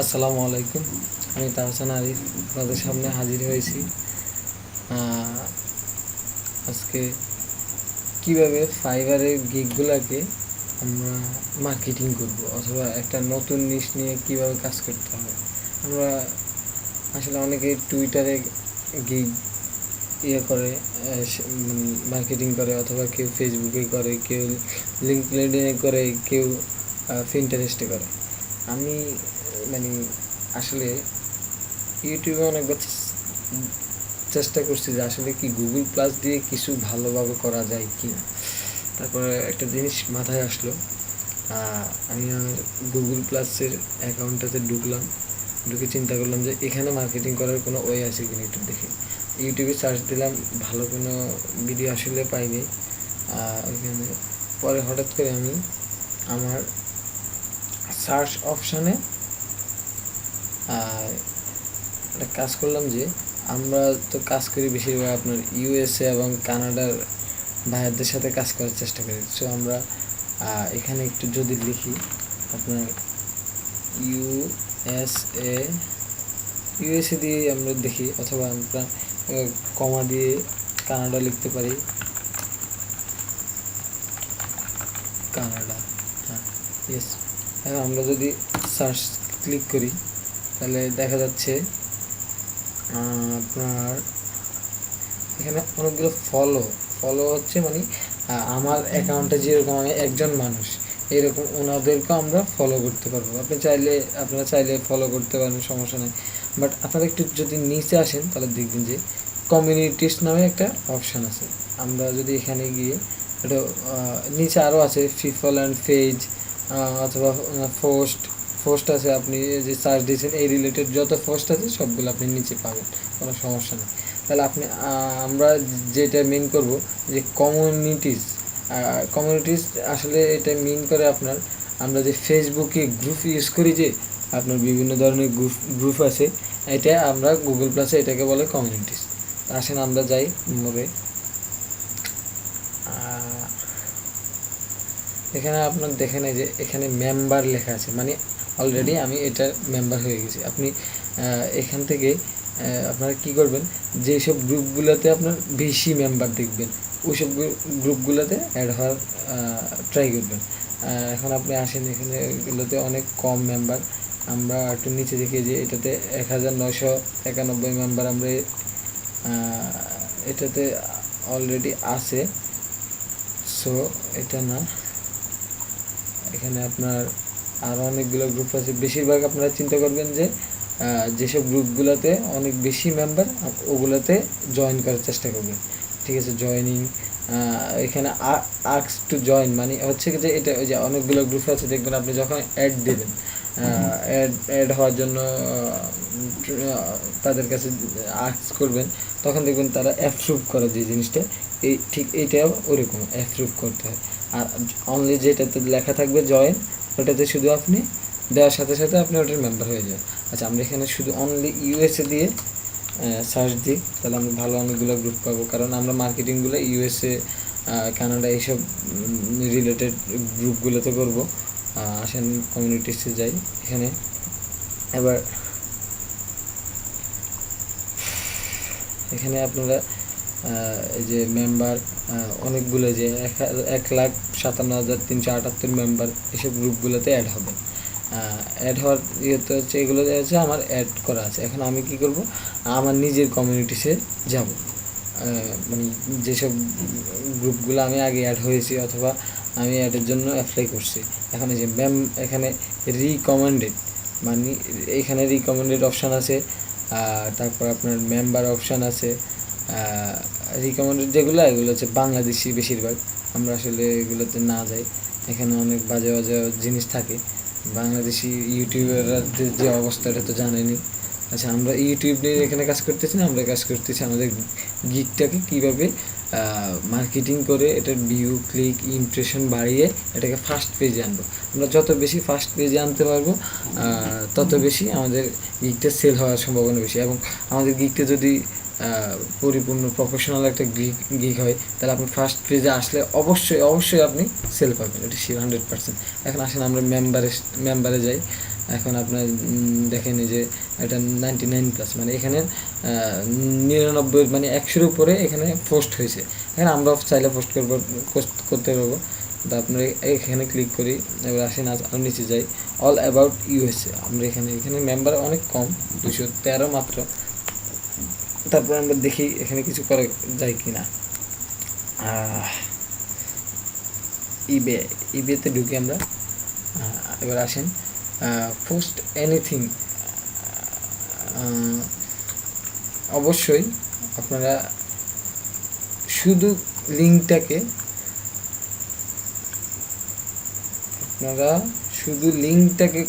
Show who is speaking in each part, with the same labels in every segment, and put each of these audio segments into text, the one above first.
Speaker 1: আসসালামু আলাইকুম। আমি তাহসান আরিফ আপনাদের সামনে হাজির হয়েছি আজকে কিভাবে ফাইবারের গিগগুলোকে আমরা মার্কেটিং করব অথবা একটা নতুন নিশ নিয়ে কিভাবে কাজ করতে হবে। আমরা আসলে অনেকে টুইটারে গিগ করে মার্কেটিং করে, অথবা কেউ ফেসবুকে করে, কেউ লিঙ্কডইনে করে, কেউ পিন্টারেস্টে করে। আমি মানে আসলে ইউটিউবে অনেকবার চেষ্টা করছি যে আসলে কি গুগল প্লাস দিয়ে কিছু ভালোভাবে করা যায় কি। তারপরে একটা জিনিস মাথায় আসলো, আমি গুগল প্লাসের অ্যাকাউন্টটাতে ঢুকে চিন্তা করলাম যে এখানে মার্কেটিং করার কোনো ওয়ে আছে কিনা একটু দেখি। ইউটিউবে সার্চ দিলাম, ভালো কোনো ভিডিও আসলে পাইনি ওইখানে। পরে হঠাৎ করে আমি আমার সার্চ অপশানে একটা কাজ করলাম যে আমরা তো কাজ করি বেশিরভাগ আপনার ইউএসএ এবং কানাডার ভাইয়াদের সাথে কাজ করার চেষ্টা করি। সো আমরা এখানে একটু যদি লিখি আপনার ইউএসএ দিয়ে আমরা দেখি, অথবা আমরা কমা দিয়ে কানাডা লিখতে পারি, কানাডা। হ্যাঁ, ইয়েস। এখন আমরা যদি সার্চ ক্লিক করি তাহলে দেখা যাচ্ছে আপনার এখানে অনেকগুলো ফলো হচ্ছে, মানে আমার অ্যাকাউন্টে যেরকম আমি একজন মানুষ এরকম ওনাদেরকেও আমরা ফলো করতে পারবো। আপনারা চাইলে ফলো করতে পারেন, সমস্যা নেই। বাট আপনারা একটু যদি নিচে আসেন তাহলে দেখবেন যে কমিউনিটিস নামে একটা অপশান আছে। আমরা যদি এখানে গিয়ে এটা নিচে আরও আছে পিপল অ্যান্ড পেজ, অথবা পোস্ট আছে। আপনি যে সার্চ দিয়েছেন এই রিলেটেড যত পোস্ট আছে সবগুলো আপনি নিচে পাবেন, কোনো সমস্যা নেই। তাহলে আমরা যেটা মেন করব যে কমিউনিটিস আসলে এটা মেন করে আপনার, আমরা যে ফেসবুকে গ্রুপ ইউজ করি, যে আপনার বিভিন্ন ধরনের গ্রুপ আছে, এটা আমরা গুগল প্লাসে এটাকে বলে কমিউনিটিস। আসেন আমরা যাই মোড়ে। এখানে আপনার দেখেন এই যে এখানে মেম্বার লেখা আছে, মানে অলরেডি আমি এটার মেম্বার হয়ে গেছি। আপনি এখান থেকে আপনারা কি করবেন, যেসব গ্রুপগুলোতে আপনার বেশি মেম্বার দেখবেন ওইসব গ্রুপগুলোতে অ্যাড হওয়ার ট্রাই করবেন। এখন আপনি আসেন, এখানে এগুলোতে অনেক কম মেম্বার। আমরা একটু নিচে দেখি যে এটাতে 1991 মেম্বার আমরা এটাতে অলরেডি আছে। সো এটা না, এখানে আপনার আরও অনেকগুলো গ্রুপ আছে। বেশিরভাগ আপনারা চিন্তা করবেন যে যেসব গ্রুপগুলোতে অনেক বেশি মেম্বার ওগুলোতে জয়েন করার চেষ্টা করবেন। ঠিক আছে, জয়েনিং এখানে আস্ক টু জয়েন মানে হচ্ছে যে এটা ওই যে অনেকগুলো গ্রুপ আছে, দেখবেন আপনি যখন অ্যাড দেবেন, অ্যাড হওয়ার জন্য তাদের কাছে আস্ক করবেন, তখন দেখবেন তারা অ্যাপ্রুভ করে যে জিনিসটা ঠিক এইটাও ওরকম অ্যাপ্রুভ করতে হয়। আর অনলি যেটাতে লেখা থাকবে জয়েন, ওটাতে শুধু আপনি দেওয়ার সাথে সাথে আপনি ওটার মেম্বার হয়ে যান। আচ্ছা, আমরা এখানে শুধু অনলি ইউএসএ দিয়ে সার্চ দিই, তাহলে আমরা ভালো অনেকগুলো গ্রুপ পাবো, কারণ আমরা মার্কেটিংগুলো ইউএসএ, কানাডা এইসব রিলেটেড গ্রুপগুলোতে করবো। আসেন কমিউনিটিসে যাই। এখানে এখানে আপনারা এই যে মেম্বার অনেকগুলো, যে 1,57,378 মেম্বার এসব গ্রুপগুলোতে অ্যাড হবে। অ্যাড হওয়ার ইয়েতে হচ্ছে এগুলো হচ্ছে আমার অ্যাড করা আছে। এখন আমি কি করব, আমার নিজের কমিউনিটিসে যাব, মানে যেসব গ্রুপগুলো আমি আগে অ্যাড হয়েছি অথবা আমি অ্যাডের জন্য অ্যাপ্লাই করছি। এখন এই যে এখানে রিকমেন্ডেড, মানে এখানে রিকমেন্ডেড অপশান আছে, তারপর আপনার মেম্বার অপশান আছে। রিকমেন্ডেড যেগুলো এগুলো হচ্ছে বাংলাদেশি বেশিরভাগ, আমরা আসলে এগুলোতে না যাই। এখানে অনেক বাজে বাজে জিনিস থাকে। বাংলাদেশি ইউটিউবারদের যে অবস্থা এটা তো জানেনি। আচ্ছা, আমরা ইউটিউব নিয়ে এখানে কাজ করতেছি না, আমরা কাজ করতেছি আমাদের গিগটাকে কীভাবে মার্কেটিং করে এটার ভিউ, ক্লিক, ইমপ্রেশন বাড়িয়ে এটাকে ফার্স্ট পেজে আনবো। আমরা যত বেশি ফার্স্ট পেজে আনতে পারবো তত বেশি আমাদের গিগটা সেল হওয়ার সম্ভাবনা বেশি। এবং আমাদের গিগটা যদি পরিপূর্ণ প্রফেশনাল একটা গিগ হয়, তাহলে আপনি ফার্স্ট পেজে আসলে অবশ্যই আপনি সেল পাবেন, এটা শিওর 100%। এখন আসেন আমরা মেম্বারে যাই। এখন আপনার দেখেন এই যে এটা 99+, মানে এখানে 99 মানে 100-এর উপরে এখানে পোস্ট হয়েছে। এখানে আমরা চাইলে করতে পারবো। তো আপনার এখানে ক্লিক করি, এবার আসেন আর নিচে যাই, অল অ্যাবাউট ইউএসএ। আমরা এখানে মেম্বার অনেক কম, 213 মাত্র। তারপর আমরা দেখি এখানে কিছু করা যায় কি না। ইবেতে ঢুকি আমরা। এবার আসেন পোস্ট এনিথিং। অবশ্যই আপনারা শুধু লিঙ্কটাকে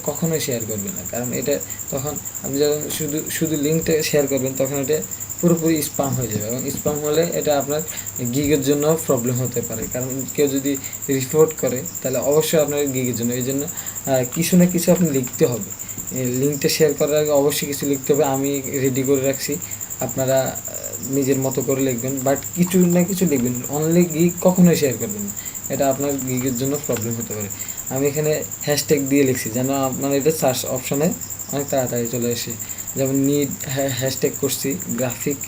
Speaker 1: কখনোই শেয়ার করবেন না, কারণ এটা তখন আপনি যখন শুধু লিঙ্কটা শেয়ার করবেন তখন এটা পুরোপুরি স্প্যাম হয়ে যাবে, এবং স্প্যাম হলে এটা আপনার গিগের জন্য প্রবলেম হতে পারে। কারণ কেউ যদি রিপোর্ট করে তাহলে অবশ্যই আপনার গিগের জন্য, এই জন্য কিছু না কিছু আপনি লিখতে হবে। লিঙ্কটা শেয়ার করার আগে অবশ্যই কিছু লিখতে হবে। আমি রেডি করে রাখছি, আপনারা নিজের মতো করে লিখবেন, বাট কিছু না কিছু লিখবেন। অনলি গিগ কখনোই শেয়ার করবেন না, এটা আপনার গিগের জন্য প্রবলেম হতে পারে। আমি এখানে হ্যাশট্যাগ দিয়ে লিখছি যেন আপনার এটা সার্চ অপশানে অনেক তাড়াতাড়ি চলে আসে। যেমন নিড হ্যাশট্যাগ করছি, গ্রাফিক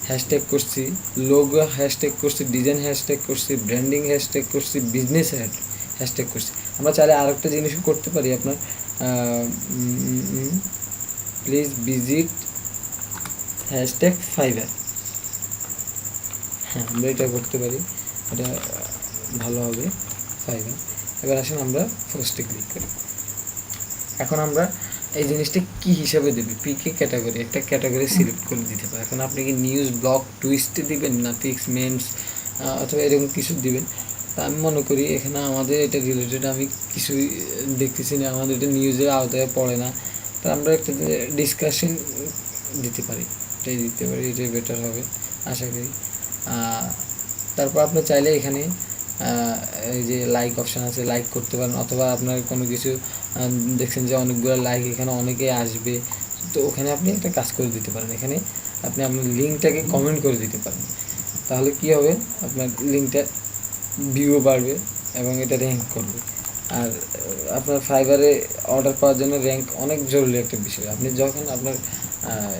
Speaker 1: হ্যাশট্যাগ করছি, লোগো হ্যাশট্যাগ করছি, ডিজাইন হ্যাশট্যাগ করছি, ব্র্যান্ডিং হ্যাশট্যাগ করছি, বিজনেস হ্যাশট্যাগ করছি। আমরা চাইলে আরেকটা জিনিসও করতে পারি, আপনার প্লিজ ভিজিট হ্যাশট্যাগ ফাইবার। হ্যাঁ, আমরা এটা করতে পারি, এটা ভালো হবে, ফাইবার। এবার আসেন আমরা ফার্স্টে ক্লিক করি। এখন আমরা এই জিনিসটা কী হিসাবে দেবে, পিকে ক্যাটাগরি, একটা ক্যাটাগরি সিলেক্ট করে দিতে পারে। এখন আপনি কি নিউজ, ব্লগ, টুইস্টে দিবেন না পিক্স, মেমস অথবা এরকম কিছু দিবেন। তা আমি মনে করি এখানে আমাদের এটা রিলেটেড আমি কিছুই দেখতেছি না, আমাদের এটা নিউজের আওতায় পড়ে না। তা আমরা একটা ডিসকাশন দিতে পারি, এটাই বেটার হবে আশা করি। তারপর আপনি চাইলে এখানে এই যে লাইক অপশান আছে, লাইক করতে পারেন, অথবা আপনার কোনো কিছু দেখছেন যে অনেকগুলো লাইক এখানে অনেকে আসবে, তো ওখানে আপনি একটা কাজ করে দিতে পারেন। এখানে আপনি আপনার লিঙ্কটাকে কমেন্ট করে দিতে পারেন, তাহলে কি হবে, আপনার লিঙ্কটা ভিউ বাড়বে এবং এটা র্যাঙ্ক করবে। আর আপনার ফাইবারে অর্ডার পাওয়ার জন্য র্যাঙ্ক অনেক জরুরি একটা বিষয়। আপনি যখন আপনার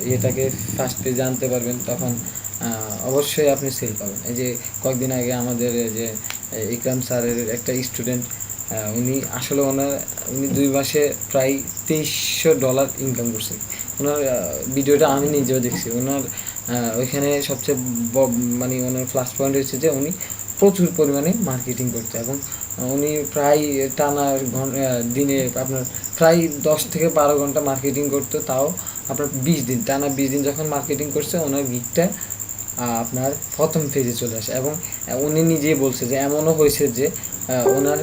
Speaker 1: ইয়েটাকে ফার্স্টে জানতে পারবেন তখন অবশ্যই আপনি সেল পাবেন। এই যে কয়েকদিন আগে আমাদের যে ইকরাম স্যারের একটা স্টুডেন্ট, উনি আসলে উনি 2 মাসে প্রায় $2300 ইনকাম করছে। ওনার ভিডিওটা আমি নিজেও দেখছি। ওনার ওইখানে সবচেয়ে মানে ওনার প্লাস পয়েন্ট হচ্ছে যে উনি প্রচুর পরিমাণে মার্কেটিং করছে, এবং উনি প্রায় টানা দিনে আপনার প্রায় 10 থেকে 12 ঘন্টা মার্কেটিং করতো, তাও আপনার 20 দিন টানা 20 দিন যখন মার্কেটিং করছে ওনার গিগটা আপনার প্রথম পেজে চলে আসে। এবং উনি নিজেই বলছে যে এমনও হয়েছে যে ওনার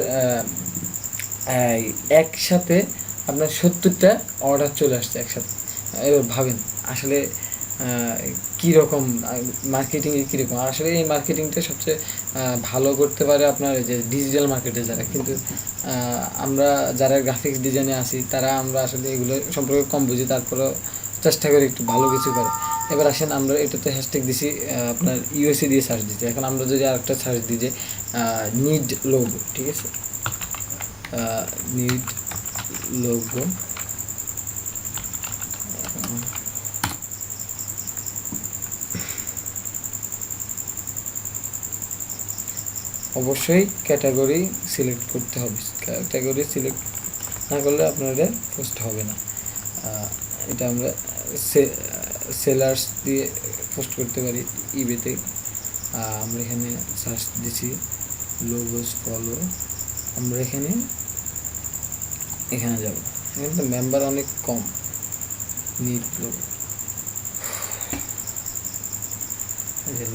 Speaker 1: একসাথে আপনার 70টা অর্ডার চলে আসছে একসাথে। এবার ভাবেন আসলে কীরকম মার্কেটিংয়ে কীরকম। আসলে এই মার্কেটিংটা সবচেয়ে ভালো করতে পারে আপনার যে ডিজিটাল মার্কেটে যারা, কিন্তু আমরা যারা গ্রাফিক্স ডিজাইনে আছি তারা আমরা আসলে এগুলো সম্পর্কে কম বুঝি, তারপরেও চেষ্টা করি একটু ভালো কিছু করে। এবার আসেন আমরা এটাতে হ্যাশট্যাগ দিছি আপনার ইউএসএ দিয়ে সার্চ দিচ্ছি। এখন আমরা যদি আরেকটা সার্চ দিই যে নিড লোগো, ঠিক আছে, নিড লোগো, অবশ্যই ক্যাটাগরি সিলেক্ট করতে হবে। ক্যাটাগরি সিলেক্ট না করলে আপনার এটা পোস্ট হবে না। এটা আমরা সেলার্স দিয়ে পোস্ট করতে পারি ইবেতে। আমরা এখানে সার্চ দিচ্ছি লোগোস ফলো। আমরা এখানে যাব, এখানে তো মেম্বার অনেক কম। নিড লোগো,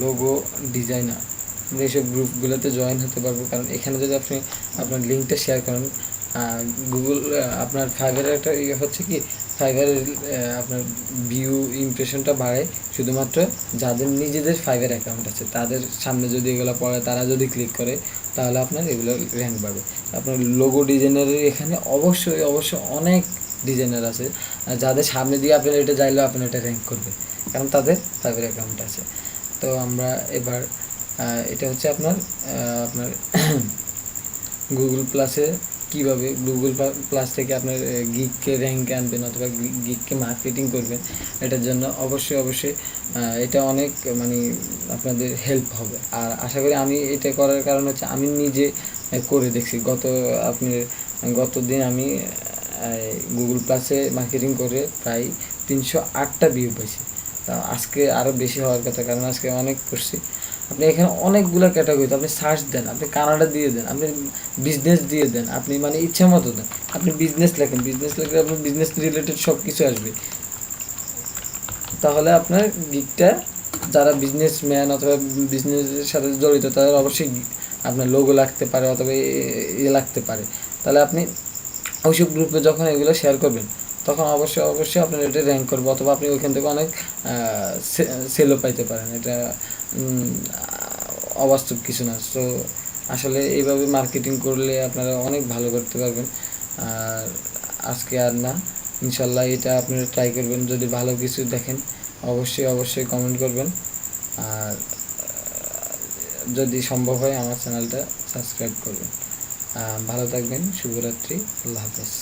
Speaker 1: লোগো ডিজাইনার, আমরা এইসব গ্রুপগুলোতে জয়েন হতে পারবো। কারণ এখানে যদি আপনি আপনার লিঙ্কটা শেয়ার করেন, গুগল আপনার ফাইবারের একটা ইয়ে হচ্ছে কি, ফাইবারের আপনার ভিউ ইমপ্রেশনটা বাড়ে শুধুমাত্র যাদের নিজেদের ফাইবার অ্যাকাউন্ট আছে, তাদের সামনে যদি এগুলো পড়ে, তারা যদি ক্লিক করে, তাহলে আপনার এগুলো র্যাঙ্ক বাড়বে। আপনার লোগো ডিজাইনারের এখানে অবশ্যই অনেক ডিজাইনার আছে যাদের সামনে দিয়ে আপনি এটা চাইলেও আপনি এটা র্যাঙ্ক করবে, কারণ তাদের ফাইবার অ্যাকাউন্ট আছে। তো আমরা এবার এটা হচ্ছে আপনার গুগল প্লাসে কীভাবে গুগল প্লাস থেকে আপনার গিগকে র্যাঙ্কে আনবেন অথবা গিগকে মার্কেটিং করবেন, এটার জন্য অবশ্যই এটা অনেক মানে আপনাদের হেল্প হবে। আর আশা করি আমি এটা করার কারণ হচ্ছে আমি নিজে করে দেখছি। গত দিন আমি গুগল প্লাসে মার্কেটিং করে প্রায় 308টা ভিউ পাইছি। তা আজকে আরও বেশি হওয়ার কথা, কারণ আজকে অনেক করছি। আপনি এখানে অনেকগুলো ক্যাটাগরিতে আপনি সার্চ দেন, আপনি কানাডা দিয়ে দেন, আপনি বিজনেস দিয়ে দেন, আপনি মানে ইচ্ছা মতো দেন। আপনি বিজনেস লেখেন, বিজনেস লিখলে আপনার বিজনেস রিলেটেড সব কিছু আসবে। তাহলে আপনার গিগটা যারা বিজনেসম্যান অথবা বিজনেসের সাথে জড়িত তাদের অবশ্যই আপনার লোগো লাগতে পারে অথবা লাগতে পারে। তাহলে আপনি ওইসব গ্রুপে যখন এগুলো শেয়ার করবেন তখন অবশ্যই আপনার এটা র্যাঙ্ক করবে, অথবা আপনি ওইখান থেকে অনেক সেলও পাইতে পারেন। এটা অবাস্তব কিছু না। সো আসলে এইভাবে মার্কেটিং করলে আপনারা অনেক ভালো করতে পারবেন। আর আজকে আর না, ইনশাল্লাহ এটা আপনারা ট্রাই করবেন। যদি ভালো কিছু দেখেন অবশ্যই কমেন্ট করবেন। আর যদি সম্ভব হয় আমার চ্যানেলটা সাবস্ক্রাইব করবেন। ভালো থাকবেন। শুভরাত্রি। আল্লাহ হাফেজ।